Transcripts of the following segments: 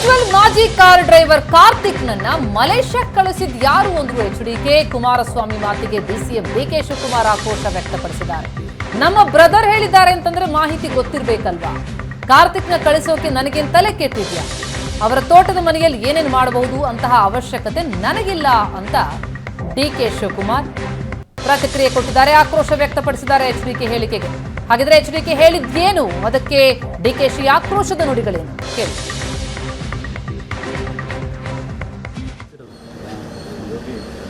ಪ್ರಜ್ವಲ್ ಮಾಜಿ car driver Karthik ನನ್ನ ಮಲೇಷ್ಯಾಕ್ಕೆ ಕಳಿಸಿದ ಯಾರು ಅಂದ್ರು ಎಚ್ಡಿಕೆ. ಕುಮಾರಸ್ವಾಮಿ ಮಾತಿಗೆ ಡಿಸಿಎಂ ಡಿಕೆ ಶಿವಕುಮಾರ್ ಆಕ್ರೋಶ ವ್ಯಕ್ತಪಡಿಸಿದ್ದಾರೆ. ನಮ್ಮ ಬ್ರದರ್ ಹೇಳಿದ್ದಾರೆ ಅಂತಂದ್ರೆ ಮಾಹಿತಿ ಗೊತ್ತಿರ್ಬೇಕಲ್ವಾ? ಕಾರ್ತಿಕ್ನ ಕಳಿಸೋಕೆ ನನಗೇನ್ ತಲೆ ಕೆಟ್ಟಿದ್ಯಾ? ಅವರ ತೋಟದ ಮನೆಯಲ್ಲಿ ಏನೇನು ಮಾಡಬಹುದು ಅಂತಹ ಅವಶ್ಯಕತೆ ನನಗಿಲ್ಲ ಅಂತ ಡಿಕೆ ಶಿವಕುಮಾರ್ ಪ್ರತಿಕ್ರಿಯೆ ಕೊಟ್ಟಿದ್ದಾರೆ, ಆಕ್ರೋಶ ವ್ಯಕ್ತಪಡಿಸಿದ್ದಾರೆ ಎಚ್ಡಿಕೆ ಹೇಳಿಕೆಗೆ. ಹಾಗಿದ್ರೆ ಎಚ್ಡಿಕೆ ಹೇಳಿದ್ದೇನು, ಅದಕ್ಕೆ ಡಿಕೆಶಿ ಆಕ್ರೋಶದ ನುಡಿಗಳೇನು ಕೇಳಿ.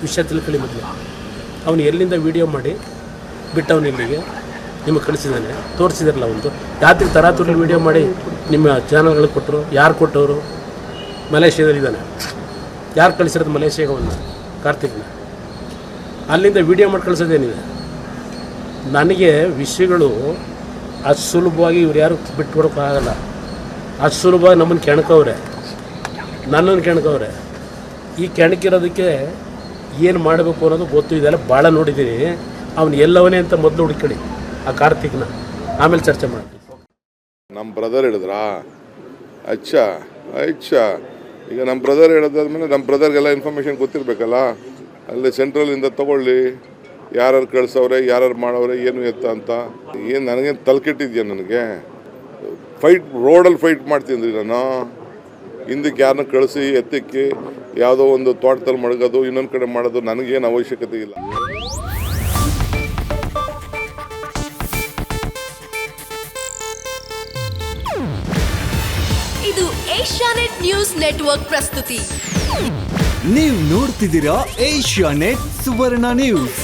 ವಿಷಯ ತಿಳ್ಕೊಳ್ಳಿ. ಮೊದಲು ಅವನು ಎಲ್ಲಿಂದ ವಿಡಿಯೋ ಮಾಡಿ ಬಿಟ್ಟವನು ಇಲ್ಲಿಗೆ ನಿಮಗೆ ಕಳಿಸಿದ್ದಾನೆ, ತೋರಿಸಿದಾರಲ್ಲ. ಒಂದು ರಾತ್ರಿ ತರಾತುರಿ ವಿಡಿಯೋ ಮಾಡಿ ನಿಮ್ಮ ಚಾನಲ್ಗಳಿಗೆ ಕೊಟ್ಟರು. ಯಾರು ಕೊಟ್ಟವರು? ಮಲೇಷ್ಯಾದಲ್ಲಿದ್ದಾನೆ. ಯಾರು ಕಳಿಸಿರೋದು ಮಲೇಷ್ಯಾಗೆ? ಅವನ್ನ ಕಾರ್ತಿಕ್ನ ಅಲ್ಲಿಂದ ವಿಡಿಯೋ ಮಾಡಿ ಕಳಿಸೋದೇನಿದೆ? ನನಗೆ ವಿಷಯಗಳು ಅಷ್ಟು ಸುಲಭವಾಗಿ ಇವ್ರು ಯಾರು ಬಿಟ್ಕೊಡೋಕ್ಕಾಗಲ್ಲ. ಅಷ್ಟು ಸುಲಭವಾಗಿ ನಮ್ಮನ್ನು ಕೆಣಕವ್ರೆ, ನನ್ನನ್ನು ಕೆಣಕವ್ರೆ. ಈ ಕೆಣಕಿರೋದಕ್ಕೆ ಏನು ಮಾಡಬೇಕು ಅನ್ನೋದು ಗೊತ್ತು. ಇದೆಲ್ಲ ಭಾಳ ನೋಡಿದ್ದೀನಿ. ಅವನು ಎಲ್ಲವನೇ ಅಂತ ಮೊದಲು ಹುಡುಕಿ ಆ ಕಾರ್ತಿಕ್ನ, ಆಮೇಲೆ ಚರ್ಚೆ ಮಾಡಿ. ನಮ್ಮ ಬ್ರದರ್ ಹೇಳಿದ್ರಾ? ಅಚ್ಚಾ ಈಗ ನಮ್ಮ ಬ್ರದರ್ ಹೇಳಿದಾದ್ಮೇಲೆ ನಮ್ಮ ಬ್ರದರ್ಗೆಲ್ಲ ಇನ್ಫಾರ್ಮೇಷನ್ ಗೊತ್ತಿರಬೇಕಲ್ಲ. ಅಲ್ಲಿ ಸೆಂಟ್ರಲಿಂದ ತೊಗೊಳ್ಳಿ, ಯಾರು ಕಳ್ಸವ್ರೆ, ಯಾರು ಮಾಡವ್ರೆ, ಏನು ಎತ್ತ ಅಂತ. ಏನು ನನಗೇನು ತಲೆಕೆಟ್ಟಿದ್ಯಾ? ನನಗೆ ರೋಡಲ್ಲಿ ಫೈಟ್ ಮಾಡ್ತೀನಿ ನಾನು. ಹಿಂದಕ್ಕೆ ಯಾರನ್ನ ಕಳಿಸಿ ಎತ್ತಕ್ಕೆ ಯಾವುದೋ ಒಂದು ತೋಟದಲ್ಲಿ ಮಡಗೋದು, ಇನ್ನೊಂದು ಕಡೆ ಮಾಡೋದು ನನಗೇನು ಅವಶ್ಯಕತೆ ಇಲ್ಲ. ಇದು ಏಷ್ಯಾನೆಟ್ ನ್ಯೂಸ್ ನೆಟ್ವರ್ಕ್ ಪ್ರಸ್ತುತಿ. ನೀವು ನೋಡ್ತಿದ್ದೀರಾ ಏಷ್ಯಾನೆಟ್ ಸುವರ್ಣ ನ್ಯೂಸ್.